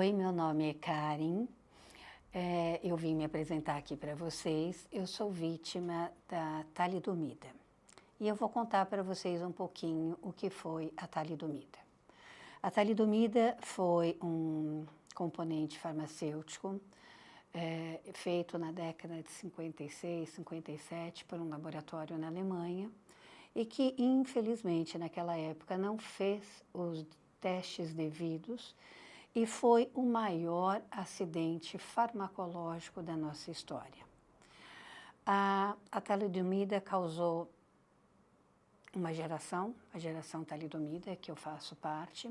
Oi, meu nome é Karen. Eu vim me apresentar aqui para vocês. Eu sou vítima da talidomida. E eu vou contar para vocês um pouquinho o que foi a talidomida. A talidomida foi um componente farmacêutico feito na década de 56, 57 por um laboratório na Alemanha e que, infelizmente, naquela época não fez os testes devidos e foi o maior acidente farmacológico da nossa história. A talidomida causou uma geração, a geração talidomida, que eu faço parte,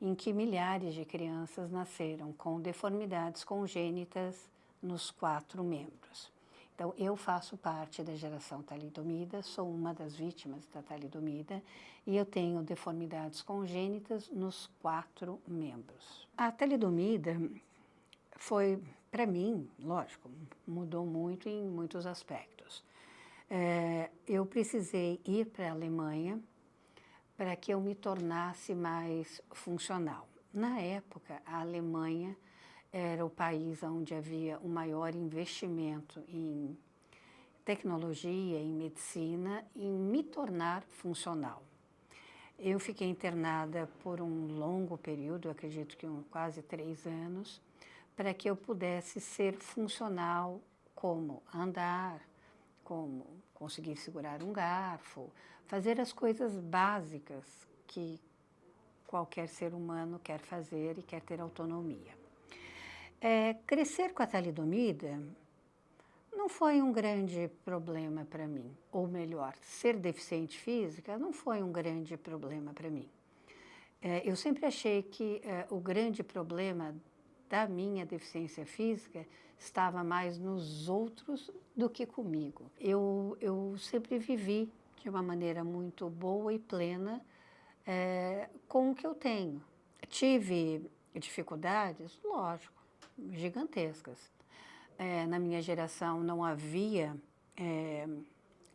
em que milhares de crianças nasceram com deformidades congênitas nos 4 membros. Então, eu faço parte da geração talidomida, sou uma das vítimas da talidomida e eu tenho deformidades congênitas nos 4 membros. A talidomida foi, para mim, lógico, mudou muito em muitos aspectos. Eu precisei ir para a Alemanha para que eu me tornasse mais funcional. Na época, a Alemanha era o país onde havia o maior investimento em tecnologia, em medicina, em me tornar funcional. Eu fiquei internada por um longo período, eu acredito que quase 3 anos, para que eu pudesse ser funcional, como andar, como conseguir segurar um garfo, fazer as coisas básicas que qualquer ser humano quer fazer e quer ter autonomia. Crescer com a talidomida não foi um grande problema para mim, ou melhor, ser deficiente física não foi um grande problema para mim. Eu sempre achei que o grande problema da minha deficiência física estava mais nos outros do que comigo. Eu sempre vivi de uma maneira muito boa e plena com o que eu tenho. Tive dificuldades, lógico, gigantescas. Na minha geração não havia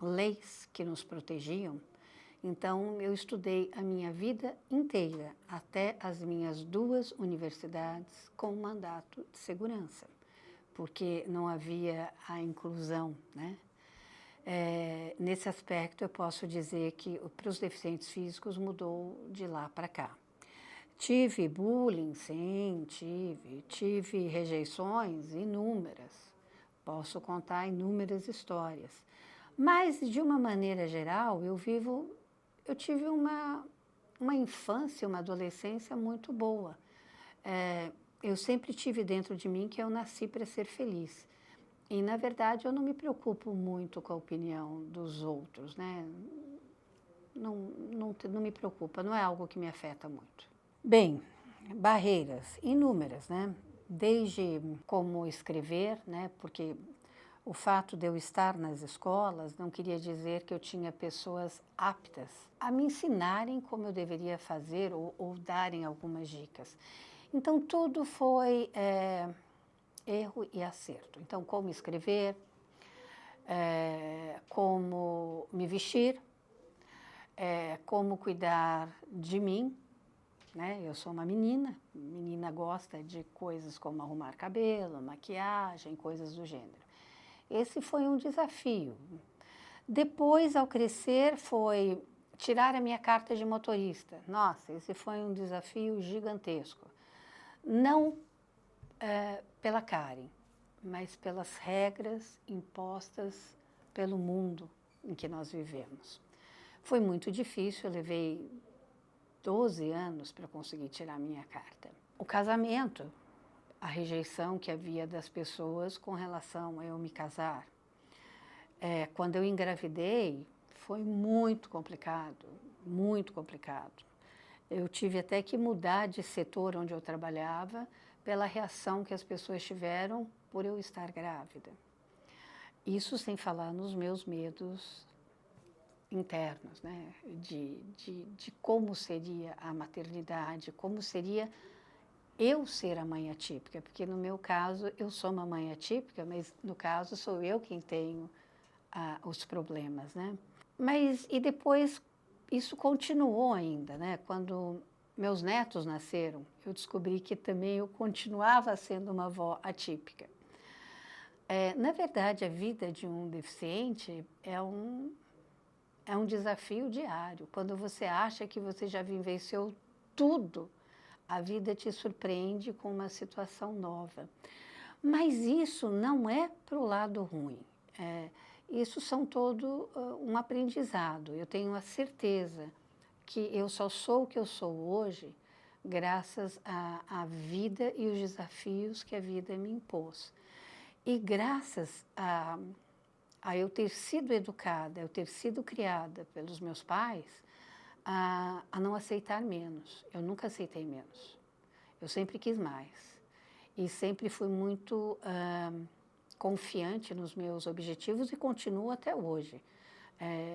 leis que nos protegiam, então eu estudei a minha vida inteira, até as minhas 2 universidades com mandato de segurança, porque não havia a inclusão, né? Nesse aspecto eu posso dizer que para os deficientes físicos mudou de lá para cá. Tive bullying, sim, tive rejeições inúmeras, posso contar inúmeras histórias, mas de uma maneira geral eu tive uma infância, uma adolescência muito boa. Eu sempre tive dentro de mim que eu nasci para ser feliz. E, na verdade, eu não me preocupo muito com a opinião dos outros, né? Não me preocupa, não é algo que me afeta muito. Bem, barreiras inúmeras, né? Desde como escrever, né? Porque o fato de eu estar nas escolas não queria dizer que eu tinha pessoas aptas a me ensinarem como eu deveria fazer ou darem algumas dicas. Então, tudo foi erro e acerto. Então, como escrever, como me vestir, como cuidar de mim, né? Eu sou uma menina gosta de coisas como arrumar cabelo, maquiagem, coisas do gênero. Esse foi um desafio. Depois, ao crescer, foi tirar a minha carta de motorista. Nossa, esse foi um desafio gigantesco. Não pela Karen, mas pelas regras impostas pelo mundo em que nós vivemos. Foi muito difícil, eu levei 12 anos para conseguir tirar minha carta. O casamento, a rejeição que havia das pessoas com relação a eu me casar. Quando eu engravidei, foi muito complicado, muito complicado. Eu tive até que mudar de setor onde eu trabalhava pela reação que as pessoas tiveram por eu estar grávida. Isso sem falar nos meus medos internos, né? De como seria a maternidade, como seria eu ser a mãe atípica, porque no meu caso eu sou uma mãe atípica, mas no caso sou eu quem tenho os problemas, né? Mas e depois isso continuou ainda, né? Quando meus netos nasceram, eu descobri que também eu continuava sendo uma avó atípica. Na verdade, a vida de um deficiente é um desafio diário. Quando você acha que você já vivenciou tudo, a vida te surpreende com uma situação nova. Mas isso não é para o lado ruim. Isso são todo um aprendizado. Eu tenho a certeza que eu só sou o que eu sou hoje graças à vida e os desafios que a vida me impôs. E graças a eu ter sido educada, eu ter sido criada pelos meus pais, a não aceitar menos. Eu nunca aceitei menos. Eu sempre quis mais. E sempre fui muito confiante nos meus objetivos e continuo até hoje.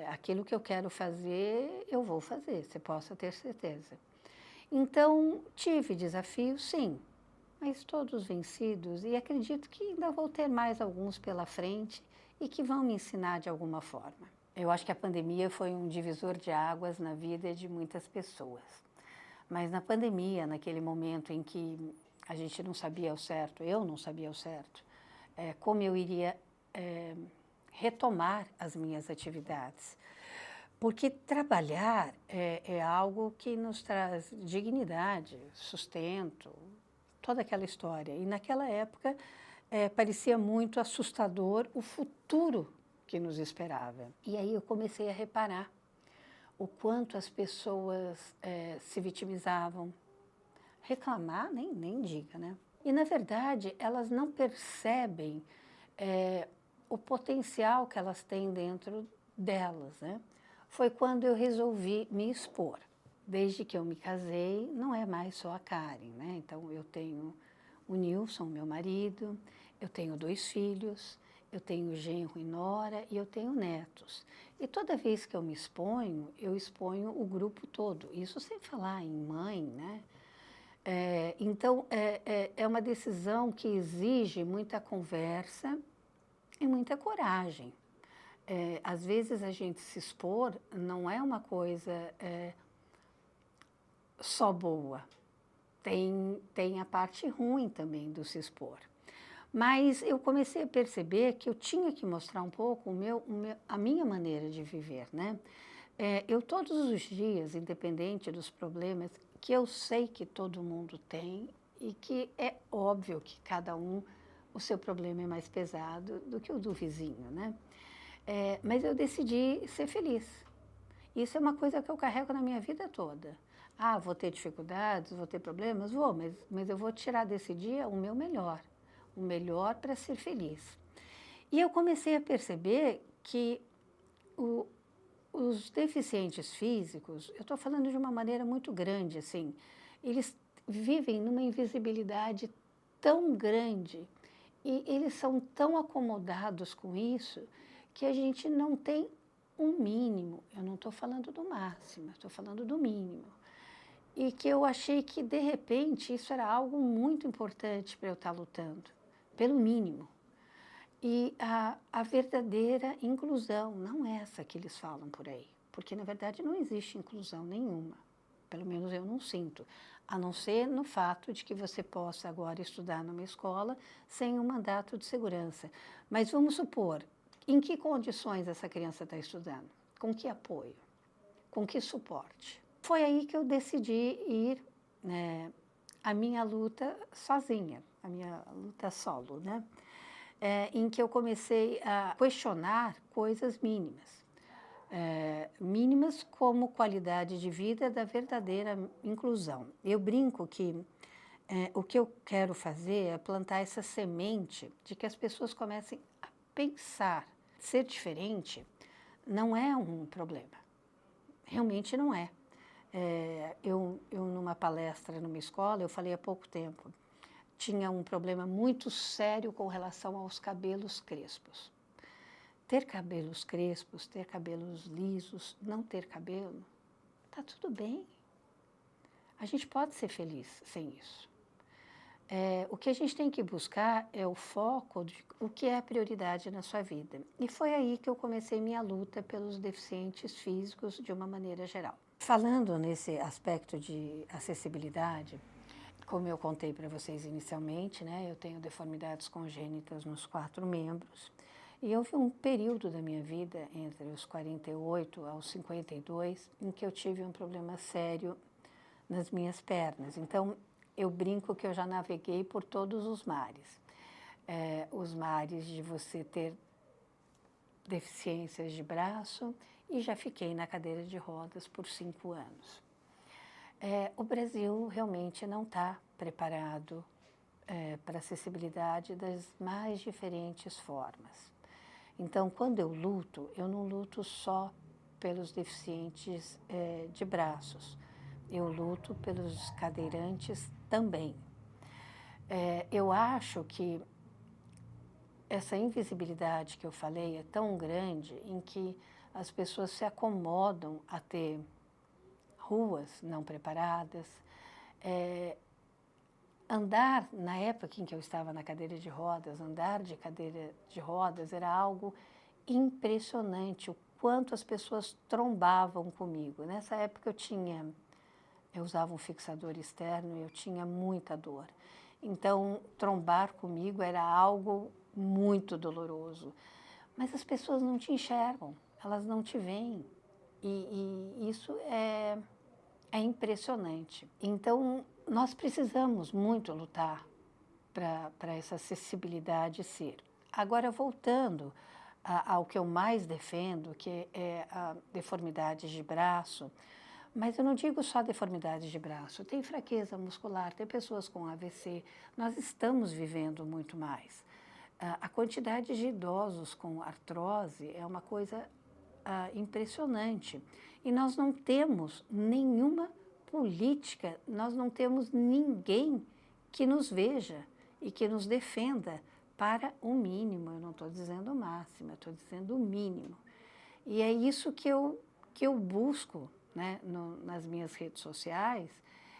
Aquilo que eu quero fazer, eu vou fazer, você possa ter certeza. Então, tive desafios, sim, mas todos vencidos, e acredito que ainda vou ter mais alguns pela frente e que vão me ensinar de alguma forma. Eu acho que a pandemia foi um divisor de águas na vida de muitas pessoas. Mas na pandemia, naquele momento em que a gente não sabia ao certo, eu não sabia ao certo, como eu iria retomar as minhas atividades. Porque trabalhar é algo que nos traz dignidade, sustento, toda aquela história. E naquela época parecia muito assustador o futuro que nos esperava. E aí eu comecei a reparar o quanto as pessoas se vitimizavam. Reclamar, nem diga, né? E, na verdade, elas não percebem o potencial que elas têm dentro delas, né? Foi quando eu resolvi me expor. Desde que eu me casei, não é mais só a Karen, né? Então, eu tenho o Nilson, meu marido, eu tenho 2 filhos, eu tenho genro e nora e eu tenho netos. E toda vez que eu exponho o grupo todo. Isso sem falar em mãe, né? Então, é uma decisão que exige muita conversa e muita coragem. Às vezes, a gente se expor não é uma coisa só boa. Tem a parte ruim também do se expor. Mas eu comecei a perceber que eu tinha que mostrar um pouco a minha maneira de viver, né? Eu todos os dias, independente dos problemas, que eu sei que todo mundo tem e que é óbvio que cada um, o seu problema é mais pesado do que o do vizinho, né? Mas eu decidi ser feliz. Isso é uma coisa que eu carrego na minha vida toda. Vou ter dificuldades, vou ter problemas? Vou, mas eu vou tirar desse dia o melhor para ser feliz. E eu comecei a perceber que os deficientes físicos, eu estou falando de uma maneira muito grande, assim, eles vivem numa invisibilidade tão grande e eles são tão acomodados com isso que a gente não tem um mínimo. Eu não estou falando do máximo, estou falando do mínimo. E que eu achei que, de repente, isso era algo muito importante para eu estar lutando, pelo mínimo. E a verdadeira inclusão, não essa que eles falam por aí, porque, na verdade, não existe inclusão nenhuma, pelo menos eu não sinto, a não ser no fato de que você possa agora estudar numa escola sem um mandato de segurança. Mas vamos supor, em que condições essa criança está estudando? Com que apoio? Com que suporte? Foi aí que eu decidi ir a minha luta sozinha, a minha luta solo, né? Em que eu comecei a questionar coisas mínimas. Mínimas como qualidade de vida da verdadeira inclusão. Eu brinco que o que eu quero fazer é plantar essa semente de que as pessoas comecem a pensar. Ser diferente não é um problema. Realmente não é. Eu numa palestra numa escola, eu falei há pouco tempo, tinha um problema muito sério com relação aos cabelos crespos. Ter cabelos crespos, ter cabelos lisos, não ter cabelo, tá tudo bem. A gente pode ser feliz sem isso. O que a gente tem que buscar é o foco de o que é a prioridade na sua vida. E foi aí que eu comecei minha luta pelos deficientes físicos de uma maneira geral. Falando nesse aspecto de acessibilidade, como eu contei para vocês inicialmente, né, eu tenho deformidades congênitas nos 4 membros. E houve um período da minha vida, entre os 48 aos 52, em que eu tive um problema sério nas minhas pernas. Então, eu brinco que eu já naveguei por todos os mares. Os mares de você ter deficiências de braço e já fiquei na cadeira de rodas por 5 anos. O Brasil realmente não está preparado para acessibilidade das mais diferentes formas. Então, quando eu não luto só pelos deficientes de braços, eu luto pelos cadeirantes também. Eu acho que essa invisibilidade que eu falei é tão grande em que as pessoas se acomodam a ter ruas não preparadas. Andar, na época em que eu estava na cadeira de rodas, andar de cadeira de rodas era algo impressionante, o quanto as pessoas trombavam comigo. Nessa época eu usava um fixador externo e eu tinha muita dor. Então, trombar comigo era algo muito doloroso. Mas as pessoas não te enxergam, elas não te veem. E isso é impressionante. Então, nós precisamos muito lutar para essa acessibilidade ser. Agora, voltando ao que eu mais defendo, que é a deformidade de braço, mas eu não digo só deformidade de braço, tem fraqueza muscular, tem pessoas com AVC, nós estamos vivendo muito mais. A quantidade de idosos com artrose é uma coisa impressionante. E nós não temos nenhuma política, nós não temos ninguém que nos veja e que nos defenda para o mínimo. Eu não estou dizendo o máximo, eu estou dizendo o mínimo. E é isso que eu busco, né, nas minhas redes sociais,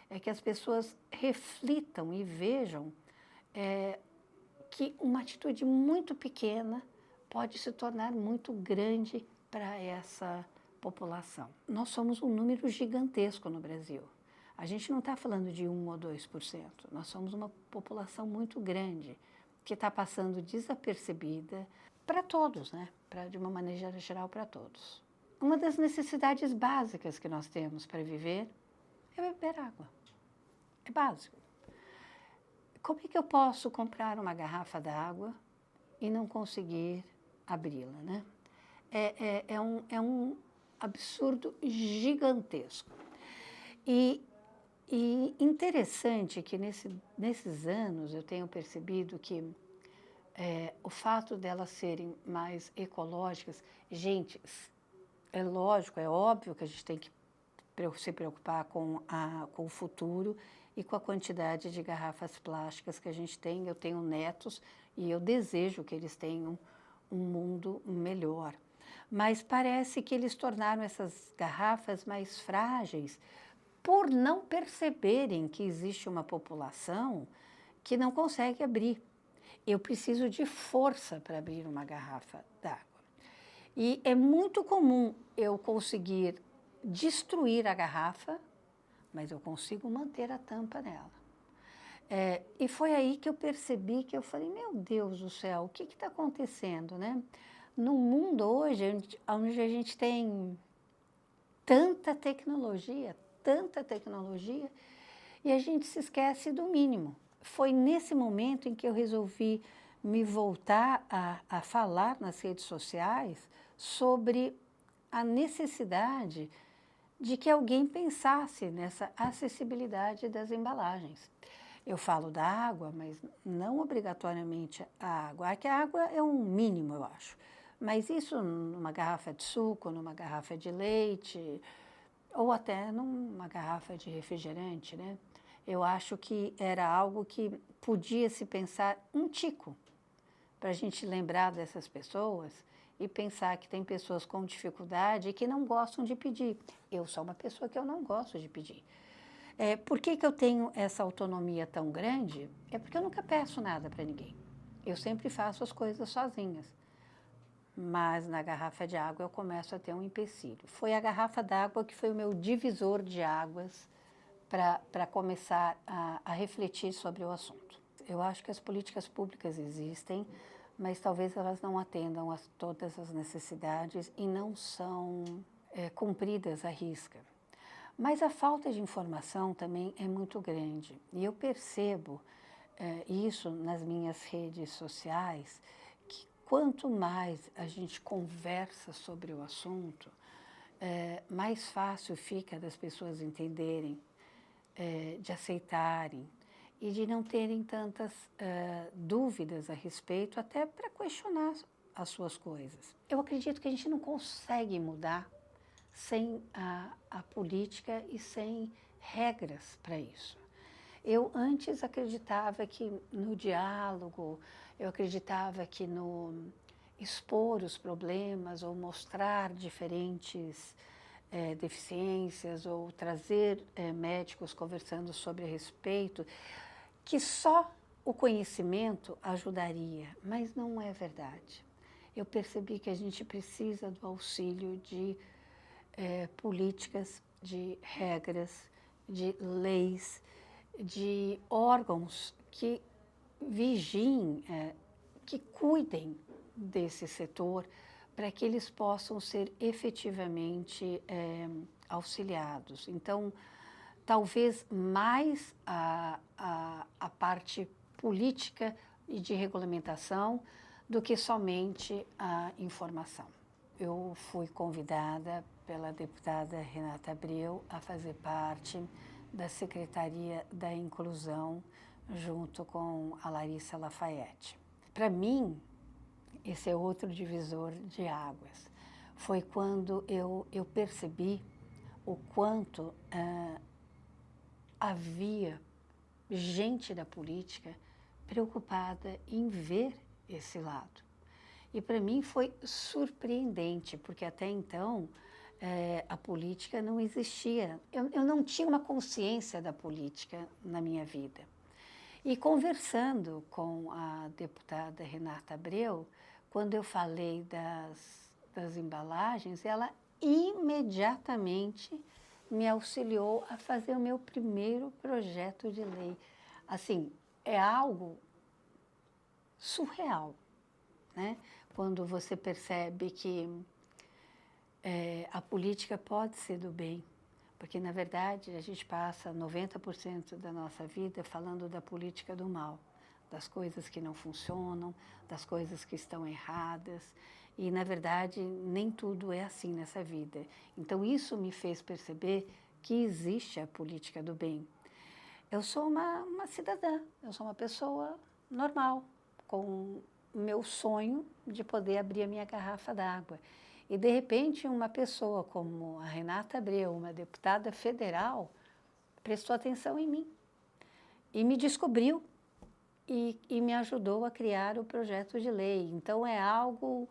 é que as pessoas reflitam e vejam que uma atitude muito pequena pode se tornar muito grande para essa população. Nós somos um número gigantesco no Brasil. A gente não está falando de 1 ou 2%. Nós somos uma população muito grande que está passando desapercebida para todos, né? De uma maneira geral, para todos. Uma das necessidades básicas que nós temos para viver é beber água. É básico. Como é que eu posso comprar uma garrafa d'água e não conseguir abri-la, né? É um absurdo gigantesco. E interessante que nesses anos eu tenho percebido que o fato delas serem mais ecológicas, gente, é lógico, é óbvio que a gente tem que se preocupar com o futuro e com a quantidade de garrafas plásticas que a gente tem. Eu tenho netos e eu desejo que eles tenham um mundo melhor. Mas parece que eles tornaram essas garrafas mais frágeis por não perceberem que existe uma população que não consegue abrir. Eu preciso de força para abrir uma garrafa d'água. E é muito comum eu conseguir destruir a garrafa, mas eu consigo manter a tampa nela. E foi aí que eu percebi, que eu falei, meu Deus do céu, o que está acontecendo, né? No mundo hoje, onde a gente tem tanta tecnologia, e a gente se esquece do mínimo. Foi nesse momento em que eu resolvi me voltar a falar nas redes sociais sobre a necessidade de que alguém pensasse nessa acessibilidade das embalagens. Eu falo da água, mas não obrigatoriamente a água. Aqui a água é um mínimo, eu acho. Mas isso numa garrafa de suco, numa garrafa de leite, ou até numa garrafa de refrigerante, né? Eu acho que era algo que podia se pensar um tico, para a gente lembrar dessas pessoas e pensar que tem pessoas com dificuldade e que não gostam de pedir. Eu sou uma pessoa que eu não gosto de pedir. Por que eu tenho essa autonomia tão grande? É porque eu nunca peço nada para ninguém. Eu sempre faço as coisas sozinhas. mas na garrafa de água eu começo a ter um empecilho. Foi a garrafa d'água que foi o meu divisor de águas para começar a refletir sobre o assunto. Eu acho que as políticas públicas existem, mas talvez elas não atendam a todas as necessidades e não são cumpridas à risca. Mas a falta de informação também é muito grande. E eu percebo isso nas minhas redes sociais, que quanto mais a gente conversa sobre o assunto, mais fácil fica das pessoas entenderem, de aceitarem e de não terem tantas dúvidas a respeito, até para questionar as suas coisas. Eu acredito que a gente não consegue mudar sem a política e sem regras para isso. Eu antes acreditava que no diálogo, eu acreditava que no expor os problemas ou mostrar diferentes deficiências ou trazer médicos conversando sobre a respeito, que só o conhecimento ajudaria, mas não é verdade. Eu percebi que a gente precisa do auxílio de políticas, de regras, de leis, de órgãos que vigiem, que cuidem desse setor, para que eles possam ser efetivamente auxiliados. Então, talvez mais a parte política e de regulamentação do que somente a informação. Eu fui convidada pela deputada Renata Abreu a fazer parte da Secretaria da Inclusão, junto com a Larissa Lafayette. Para mim, esse é outro divisor de águas. Foi quando eu percebi o quanto havia gente da política preocupada em ver esse lado. E para mim foi surpreendente, porque até então a política não existia. Eu não tinha uma consciência da política na minha vida. E conversando com a deputada Renata Abreu, quando eu falei das embalagens, ela imediatamente me auxiliou a fazer o meu primeiro projeto de lei. Assim, é algo surreal, né? Quando você percebe que a política pode ser do bem, porque, na verdade, a gente passa 90% da nossa vida falando da política do mal, das coisas que não funcionam, das coisas que estão erradas, e, na verdade, nem tudo é assim nessa vida. Então, isso me fez perceber que existe a política do bem. Eu sou uma cidadã, eu sou uma pessoa normal, com o meu sonho de poder abrir a minha garrafa d'água. E, de repente, uma pessoa como a Renata Abreu, uma deputada federal, prestou atenção em mim e me descobriu e me ajudou a criar o projeto de lei. Então, é algo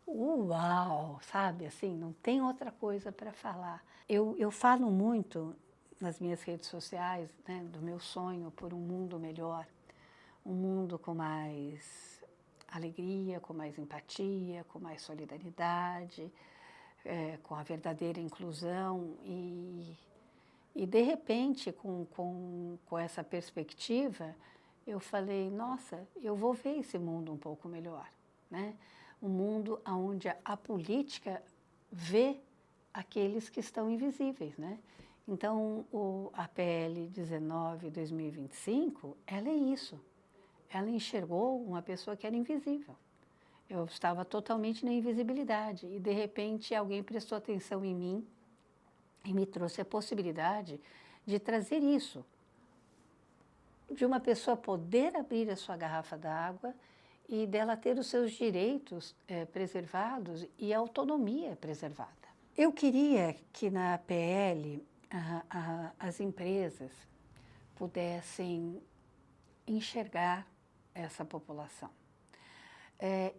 uau, sabe? Assim, não tem outra coisa para falar. Eu falo muito nas minhas redes sociais, né, do meu sonho por um mundo melhor, um mundo com mais alegria, com mais empatia, com mais solidariedade, com a verdadeira inclusão e de repente, com essa perspectiva, eu falei, nossa, eu vou ver esse mundo um pouco melhor, né? Um mundo onde a política vê aqueles que estão invisíveis, né? Então, a PL 19/2025, ela é isso. Ela enxergou uma pessoa que era invisível. Eu estava totalmente na invisibilidade e, de repente, alguém prestou atenção em mim e me trouxe a possibilidade de trazer isso, de uma pessoa poder abrir a sua garrafa d'água e dela ter os seus direitos preservados e a autonomia preservada. Eu queria que na PL as empresas pudessem enxergar essa população.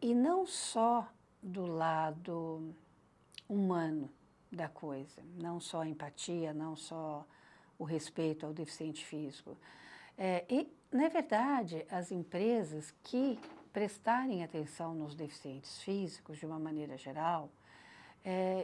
E não só do lado humano da coisa, não só a empatia, não só o respeito ao deficiente físico. E, na verdade, as empresas que prestarem atenção nos deficientes físicos de uma maneira geral,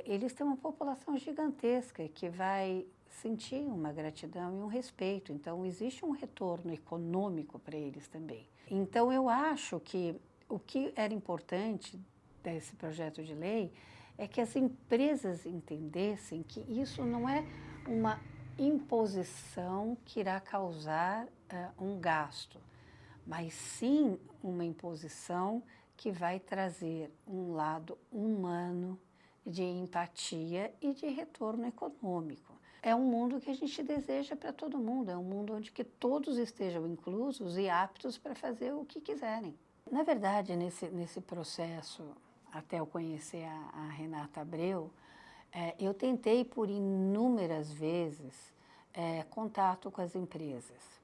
eles têm uma população gigantesca que vai sentir uma gratidão e um respeito. Então, existe um retorno econômico para eles também. Então, eu acho que o que era importante desse projeto de lei é que as empresas entendessem que isso não é uma imposição que irá causar um gasto, mas sim uma imposição que vai trazer um lado humano de empatia e de retorno econômico. É um mundo que a gente deseja para todo mundo, é um mundo onde que todos estejam inclusos e aptos para fazer o que quiserem. Na verdade, nesse processo, até eu conhecer a Renata Abreu, eu tentei por inúmeras vezes contato com as empresas.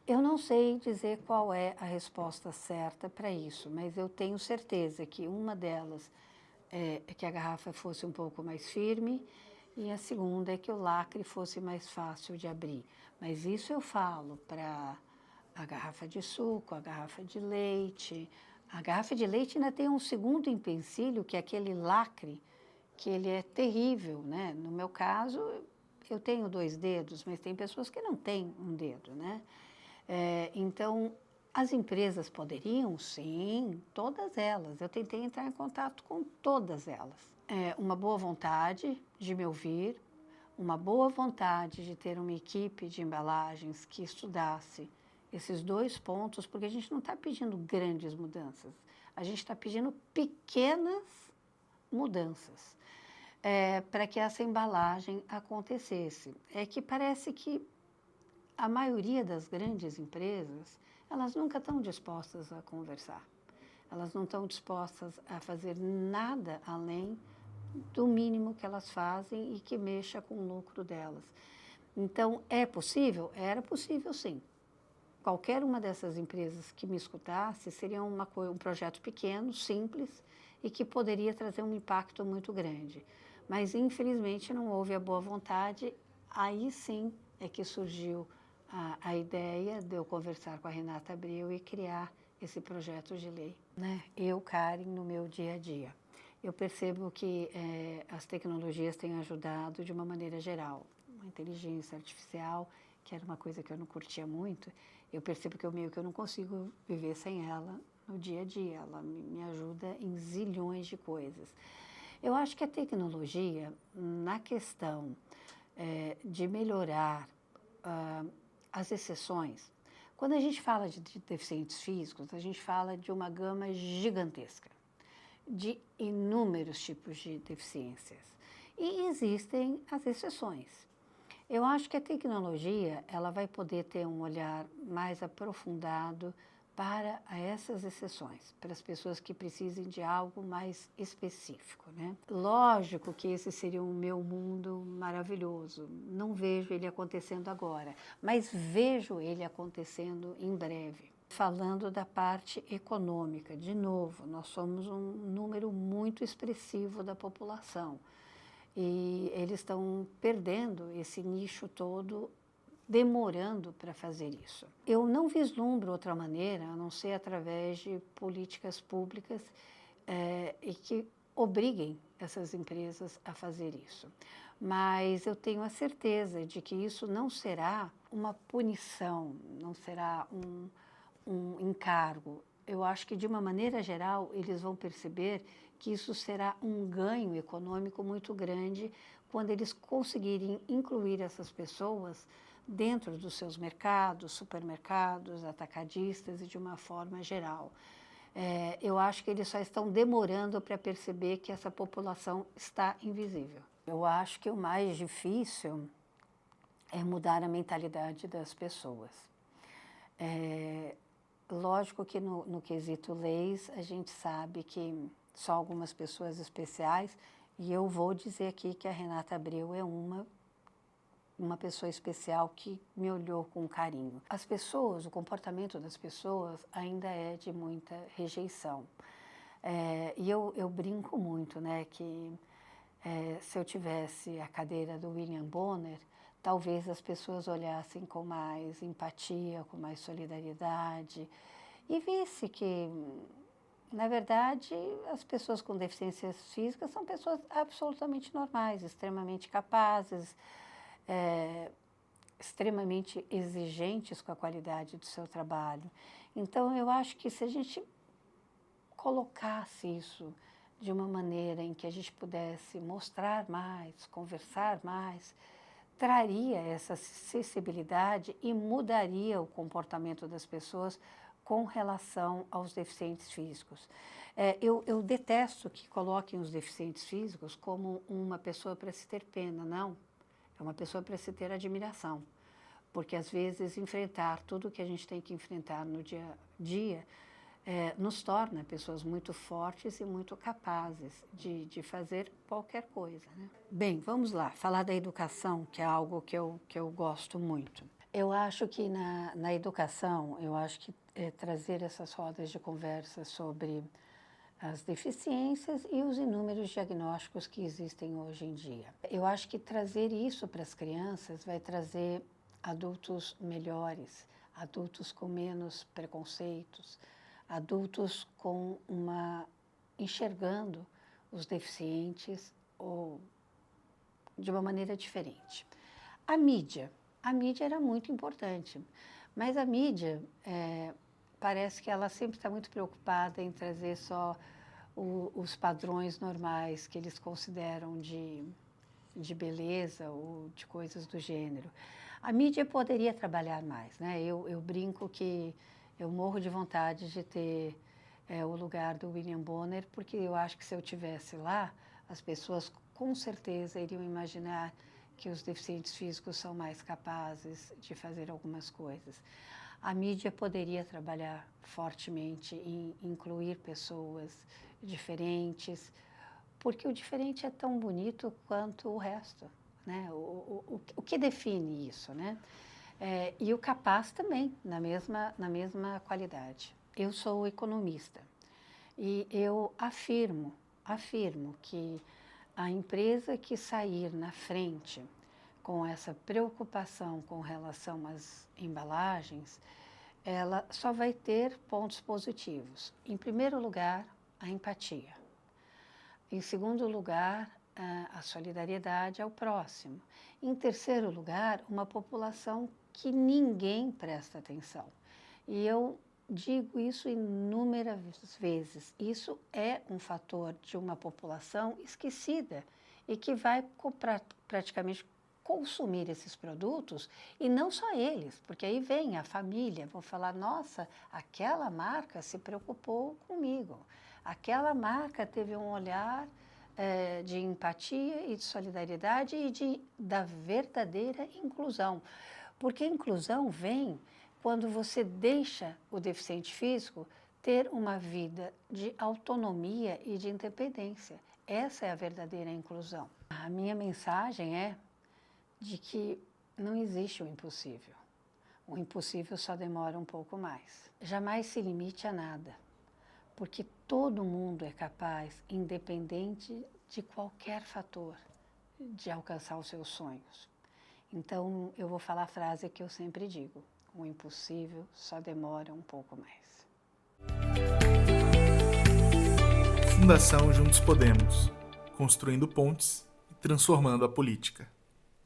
Eu não sei dizer qual é a resposta certa para isso, mas eu tenho certeza que uma delas é que a garrafa fosse um pouco mais firme e a segunda é que o lacre fosse mais fácil de abrir. Mas isso eu falo para a garrafa de suco, a garrafa de leite. A garrafa de leite ainda tem um segundo empecilho, que é aquele lacre, que ele é terrível, né? No meu caso, eu tenho 2 dedos, mas tem pessoas que não têm um dedo, né? Então, as empresas poderiam, sim, todas elas. Eu tentei entrar em contato com todas elas. Uma boa vontade de me ouvir, uma boa vontade de ter uma equipe de embalagens que estudasse esses 2 pontos, porque a gente não está pedindo grandes mudanças, a gente está pedindo pequenas mudanças para que essa embalagem acontecesse. É que parece que a maioria das grandes empresas, elas nunca estão dispostas a conversar. Elas não estão dispostas a fazer nada além do mínimo que elas fazem e que mexa com o lucro delas. Então, é possível? Era possível, sim. Qualquer uma dessas empresas que me escutasse seria um projeto pequeno, simples e que poderia trazer um impacto muito grande. Mas, infelizmente, não houve a boa vontade. Aí sim é que surgiu a ideia de eu conversar com a Renata Abreu e criar esse projeto de lei. Eu, Karen, no meu dia a dia. Eu percebo que as tecnologias têm ajudado de uma maneira geral. A inteligência artificial, que era uma coisa que eu não curtia muito, eu percebo que eu não consigo viver sem ela no dia a dia. Ela me ajuda em zilhões de coisas. Eu acho que a tecnologia, na questão de melhorar as exceções, quando a gente fala de deficientes físicos, a gente fala de uma gama gigantesca, de inúmeros tipos de deficiências. E existem as exceções. Eu acho que a tecnologia ela vai poder ter um olhar mais aprofundado para essas exceções, para as pessoas que precisem de algo mais específico, né? Lógico que esse seria o meu mundo maravilhoso. Não vejo ele acontecendo agora, mas vejo ele acontecendo em breve. Falando da parte econômica, de novo, nós somos um número muito expressivo da população e eles estão perdendo esse nicho todo, demorando para fazer isso. Eu não vislumbro outra maneira, a não ser através de políticas públicas e que obriguem essas empresas a fazer isso. Mas eu tenho a certeza de que isso não será uma punição, não será um encargo. Eu acho que, de uma maneira geral, eles vão perceber que isso será um ganho econômico muito grande quando eles conseguirem incluir essas pessoas dentro dos seus mercados, supermercados, atacadistas e de uma forma geral. Eu acho que eles só estão demorando para perceber que essa população está invisível. Eu acho que o mais difícil é mudar a mentalidade das pessoas. Lógico que no quesito leis, a gente sabe que só algumas pessoas especiais, e eu vou dizer aqui que a Renata Abreu é uma pessoa especial que me olhou com carinho. As pessoas, o comportamento das pessoas ainda é de muita rejeição. E eu brinco muito, né, que se eu tivesse a cadeira do William Bonner, talvez as pessoas olhassem com mais empatia, com mais solidariedade e visse que, na verdade, as pessoas com deficiências físicas são pessoas absolutamente normais, extremamente capazes, extremamente exigentes com a qualidade do seu trabalho. Então, eu acho que se a gente colocasse isso de uma maneira em que a gente pudesse mostrar mais, conversar mais, traria essa acessibilidade e mudaria o comportamento das pessoas com relação aos deficientes físicos. Eu detesto que coloquem os deficientes físicos como uma pessoa para se ter pena, não. É uma pessoa para se ter admiração, porque às vezes enfrentar tudo o que a gente tem que enfrentar no dia a dia nos torna pessoas muito fortes e muito capazes de fazer qualquer coisa, né? Bem, vamos lá, falar da educação, que é algo que eu gosto muito. Eu acho que na educação, eu acho que trazer essas rodas de conversa sobre as deficiências e os inúmeros diagnósticos que existem hoje em dia. Eu acho que trazer isso para as crianças vai trazer adultos melhores, adultos com menos preconceitos, adultos enxergando os deficientes de uma maneira diferente. A mídia era muito importante, mas a mídia parece que ela sempre está muito preocupada em trazer só os padrões normais que eles consideram de beleza ou de coisas do gênero. A mídia poderia trabalhar mais, né? Eu brinco que eu morro de vontade de ter o lugar do William Bonner, porque eu acho que se eu estivesse lá, as pessoas com certeza iriam imaginar que os deficientes físicos são mais capazes de fazer algumas coisas. A mídia poderia trabalhar fortemente em incluir pessoas diferentes, porque o diferente é tão bonito quanto o resto, né? O que define isso, né? E o capaz também, na mesma qualidade. Eu sou economista e eu afirmo que a empresa que sair na frente com essa preocupação com relação às embalagens, ela só vai ter pontos positivos. Em primeiro lugar, a empatia. Em segundo lugar, a solidariedade ao próximo. Em terceiro lugar, uma população que ninguém presta atenção. E eu digo isso inúmeras vezes. Isso é um fator de uma população esquecida e que vai praticamente consumir esses produtos, e não só eles, porque aí vem a família, vão falar, nossa, aquela marca se preocupou comigo, aquela marca teve um olhar de empatia e de solidariedade e da verdadeira inclusão, porque a inclusão vem quando você deixa o deficiente físico ter uma vida de autonomia e de independência. Essa é a verdadeira inclusão. A minha mensagem é de que não existe o impossível. O impossível só demora um pouco mais. Jamais se limite a nada, porque todo mundo é capaz, independente de qualquer fator, de alcançar os seus sonhos. Então, eu vou falar a frase que eu sempre digo: o impossível só demora um pouco mais. Fundação Juntos Podemos, construindo pontes e transformando a política.